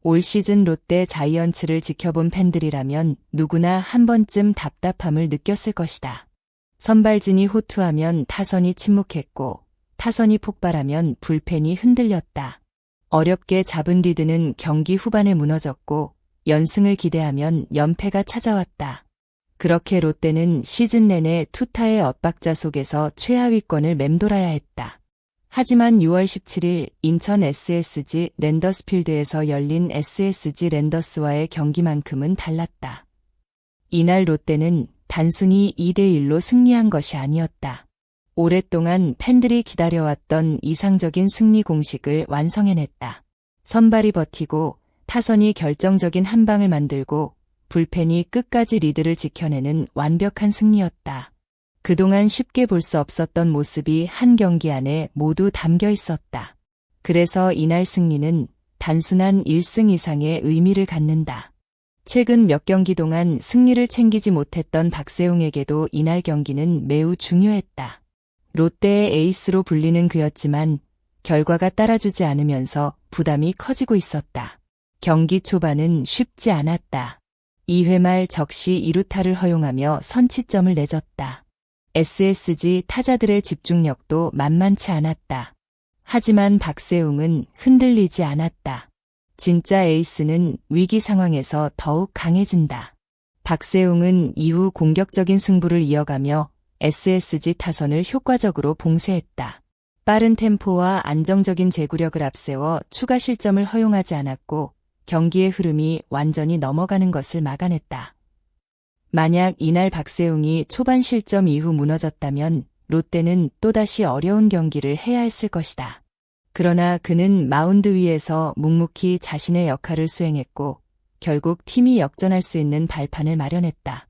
올 시즌 롯데 자이언츠를 지켜본 팬들이라면 누구나 한 번쯤 답답함을 느꼈을 것이다. 선발진이 호투하면 타선이 침묵했고 타선이 폭발하면 불펜이 흔들렸다. 어렵게 잡은 리드는 경기 후반에 무너졌고 연승을 기대하면 연패가 찾아왔다. 그렇게 롯데는 시즌 내내 투타의 엇박자 속에서 최하위권을 맴돌아야 했다. 하지만 6월 17일 인천 SSG 랜더스필드에서 열린 SSG 랜더스와의 경기만큼은 달랐다. 이날 롯데는 단순히 2대1로 승리한 것이 아니었다. 오랫동안 팬들이 기다려왔던 이상적인 승리 공식을 완성해냈다. 선발이 버티고 타선이 결정적인 한 방을 만들고 불펜이 끝까지 리드를 지켜내는 완벽한 승리였다. 그동안 쉽게 볼 수 없었던 모습이 한 경기 안에 모두 담겨 있었다. 그래서 이날 승리는 단순한 1승 이상의 의미를 갖는다. 최근 몇 경기 동안 승리를 챙기지 못했던 박세웅에게도 이날 경기는 매우 중요했다. 롯데의 에이스로 불리는 그였지만 결과가 따라주지 않으면서 부담이 커지고 있었다. 경기 초반은 쉽지 않았다. 2회 말 적시 2루타를 허용하며 선취점을 내줬다. SSG 타자들의 집중력도 만만치 않았다. 하지만 박세웅은 흔들리지 않았다. 진짜 에이스는 위기 상황에서 더욱 강해진다. 박세웅은 이후 공격적인 승부를 이어가며 SSG 타선을 효과적으로 봉쇄했다. 빠른 템포와 안정적인 제구력을 앞세워 추가 실점을 허용하지 않았고 경기의 흐름이 완전히 넘어가는 것을 막아냈다. 만약 이날 박세웅이 초반 실점 이후 무너졌다면 롯데는 또다시 어려운 경기를 해야 했을 것이다. 그러나 그는 마운드 위에서 묵묵히 자신의 역할을 수행했고 결국 팀이 역전할 수 있는 발판을 마련했다.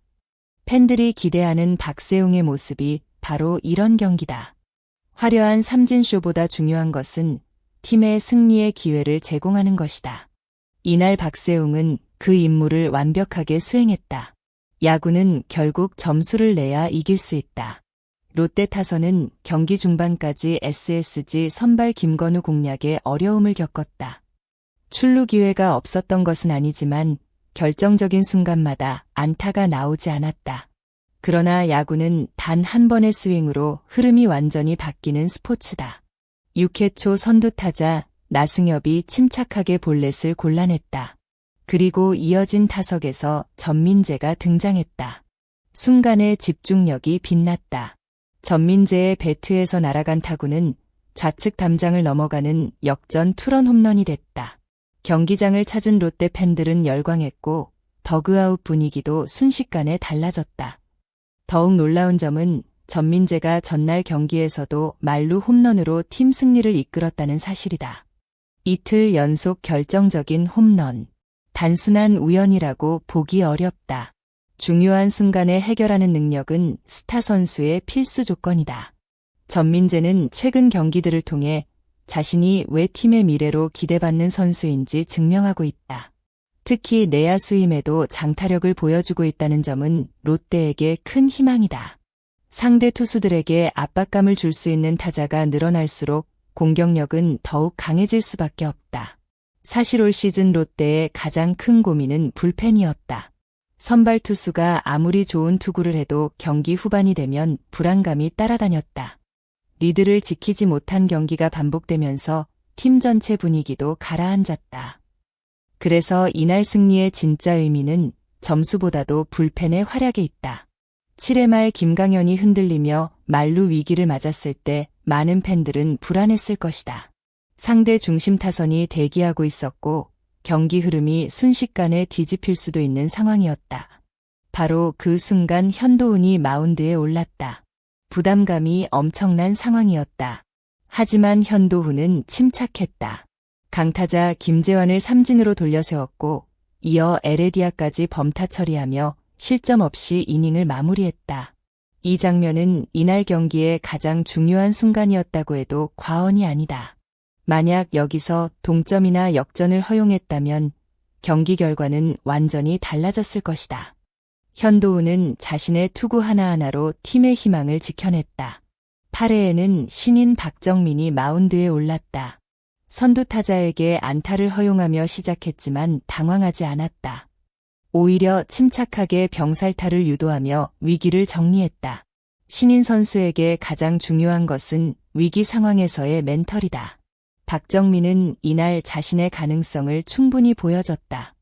팬들이 기대하는 박세웅의 모습이 바로 이런 경기다. 화려한 삼진쇼보다 중요한 것은 팀의 승리의 기회를 제공하는 것이다. 이날 박세웅은 그 임무를 완벽하게 수행했다. 야구는 결국 점수를 내야 이길 수 있다. 롯데 타선은 경기 중반까지 SSG 선발 김건우 공략에 어려움을 겪었다. 출루 기회가 없었던 것은 아니지만 결정적인 순간마다 안타가 나오지 않았다. 그러나 야구는 단 한 번의 스윙으로 흐름이 완전히 바뀌는 스포츠다. 6회 초 선두 타자 나승엽이 침착하게 볼넷을 골라냈다. 그리고 이어진 타석에서 전민재가 등장했다. 순간의 집중력이 빛났다. 전민재의 배트에서 날아간 타구는 좌측 담장을 넘어가는 역전 투런 홈런이 됐다. 경기장을 찾은 롯데 팬들은 열광했고 더그아웃 분위기도 순식간에 달라졌다. 더욱 놀라운 점은 전민재가 전날 경기에서도 만루 홈런으로 팀 승리를 이끌었다는 사실이다. 이틀 연속 결정적인 홈런. 단순한 우연이라고 보기 어렵다. 중요한 순간에 해결하는 능력은 스타 선수의 필수 조건이다. 전민재는 최근 경기들을 통해 자신이 왜 팀의 미래로 기대받는 선수인지 증명하고 있다. 특히 내야수임에도 장타력을 보여주고 있다는 점은 롯데에게 큰 희망이다. 상대 투수들에게 압박감을 줄 수 있는 타자가 늘어날수록 공격력은 더욱 강해질 수밖에 없다. 사실 올 시즌 롯데의 가장 큰 고민은 불펜이었다. 선발 투수가 아무리 좋은 투구를 해도 경기 후반이 되면 불안감이 따라다녔다. 리드를 지키지 못한 경기가 반복되면서 팀 전체 분위기도 가라앉았다. 그래서 이날 승리의 진짜 의미는 점수보다도 불펜의 활약에 있다. 7회 말 김강현이 흔들리며 만루 위기를 맞았을 때 많은 팬들은 불안했을 것이다. 상대 중심 타선이 대기하고 있었고 경기 흐름이 순식간에 뒤집힐 수도 있는 상황이었다. 바로 그 순간 현도훈이 마운드에 올랐다. 부담감이 엄청난 상황이었다. 하지만 현도훈은 침착했다. 강타자 김재환을 삼진으로 돌려세웠고 이어 에레디아까지 범타 처리하며 실점 없이 이닝을 마무리했다. 이 장면은 이날 경기의 가장 중요한 순간이었다고 해도 과언이 아니다. 만약 여기서 동점이나 역전을 허용했다면 경기 결과는 완전히 달라졌을 것이다. 현도우는 자신의 투구 하나하나로 팀의 희망을 지켜냈다. 8회에는 신인 박정민이 마운드에 올랐다. 선두 타자에게 안타를 허용하며 시작했지만 당황하지 않았다. 오히려 침착하게 병살타를 유도하며 위기를 정리했다. 신인 선수에게 가장 중요한 것은 위기 상황에서의 멘털이다. 박정민은 이날 자신의 가능성을 충분히 보여줬다.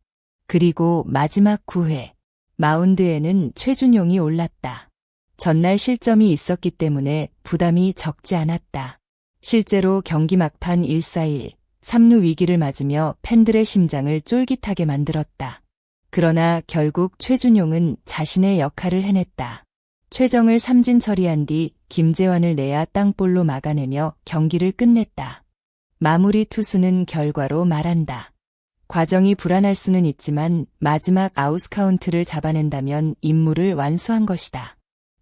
그리고 마지막 9회, 마운드에는 최준용이 올랐다. 전날 실점이 있었기 때문에 부담이 적지 않았다. 실제로 경기 막판 1-4-1, 3루 위기를 맞으며 팬들의 심장을 쫄깃하게 만들었다. 그러나 결국 최준용은 자신의 역할을 해냈다. 최정을 삼진 처리한 뒤 김재환을 내야 땅볼로 막아내며 경기를 끝냈다. 마무리 투수는 결과로 말한다. 과정이 불안할 수는 있지만 마지막 아웃카운트를 잡아낸다면 임무를 완수한 것이다.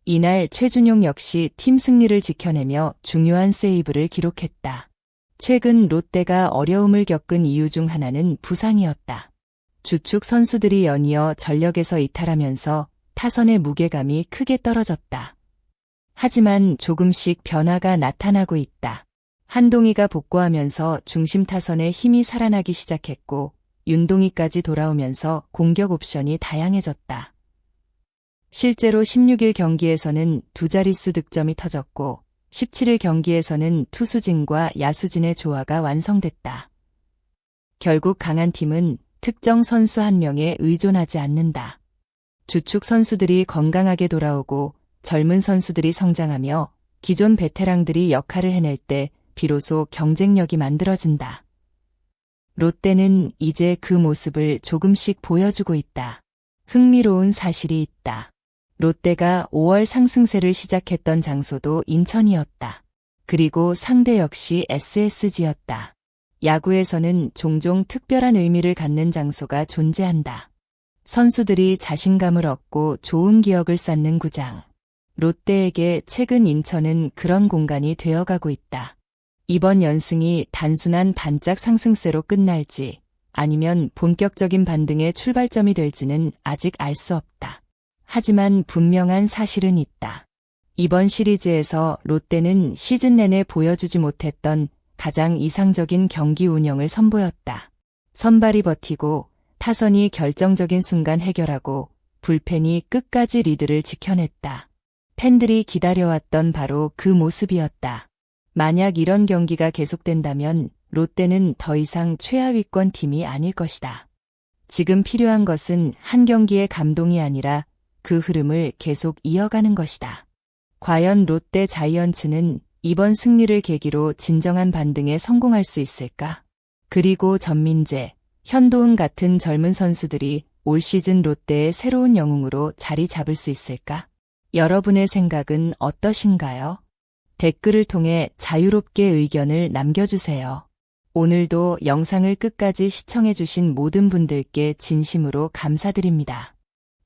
이날 최준용 역시 팀 승리를 지켜내며 중요한 세이브를 기록했다. 최근 롯데가 어려움을 겪은 이유 중 하나는 부상이었다. 주축 선수들이 연이어 전력에서 이탈하면서 타선의 무게감이 크게 떨어졌다. 하지만 조금씩 변화가 나타나고 있다. 한동희가 복구하면서 중심 타선의 힘이 살아나기 시작했고 윤동희까지 돌아오면서 공격 옵션이 다양해졌다. 실제로 16일 경기에서는 두 자릿수 득점이 터졌고 17일 경기에서는 투수진과 야수진의 조화가 완성됐다. 결국 강한 팀은 특정 선수 한 명에 의존하지 않는다. 주축 선수들이 건강하게 돌아오고 젊은 선수들이 성장하며 기존 베테랑들이 역할을 해낼 때 비로소 경쟁력이 만들어진다. 롯데는 이제 그 모습을 조금씩 보여주고 있다. 흥미로운 사실이 있다. 롯데가 5월 상승세를 시작했던 장소도 인천이었다. 그리고 상대 역시 SSG였다. 야구에서는 종종 특별한 의미를 갖는 장소가 존재한다. 선수들이 자신감을 얻고 좋은 기억을 쌓는 구장. 롯데에게 최근 인천은 그런 공간이 되어가고 있다. 이번 연승이 단순한 반짝 상승세로 끝날지 아니면 본격적인 반등의 출발점이 될지는 아직 알 수 없다. 하지만 분명한 사실은 있다. 이번 시리즈에서 롯데는 시즌 내내 보여주지 못했던 가장 이상적인 경기 운영을 선보였다. 선발이 버티고 타선이 결정적인 순간 해결하고 불펜이 끝까지 리드를 지켜냈다. 팬들이 기다려왔던 바로 그 모습이었다. 만약 이런 경기가 계속된다면 롯데는 더 이상 최하위권 팀이 아닐 것이다. 지금 필요한 것은 한 경기의 감동이 아니라 그 흐름을 계속 이어가는 것이다. 과연 롯데 자이언츠는 이번 승리를 계기로 진정한 반등에 성공할 수 있을까? 그리고 전민재, 현도훈 같은 젊은 선수들이 올 시즌 롯데의 새로운 영웅으로 자리 잡을 수 있을까? 여러분의 생각은 어떠신가요? 댓글을 통해 자유롭게 의견을 남겨주세요. 오늘도 영상을 끝까지 시청해주신 모든 분들께 진심으로 감사드립니다.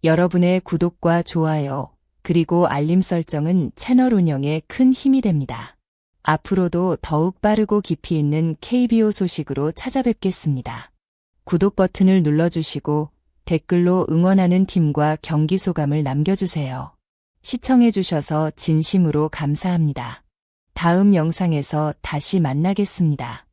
여러분의 구독과 좋아요, 그리고 알림 설정은 채널 운영에 큰 힘이 됩니다. 앞으로도 더욱 빠르고 깊이 있는 KBO 소식으로 찾아뵙겠습니다. 구독 버튼을 눌러주시고 댓글로 응원하는 팀과 경기 소감을 남겨주세요. 시청해주셔서 진심으로 감사합니다. 다음 영상에서 다시 만나겠습니다.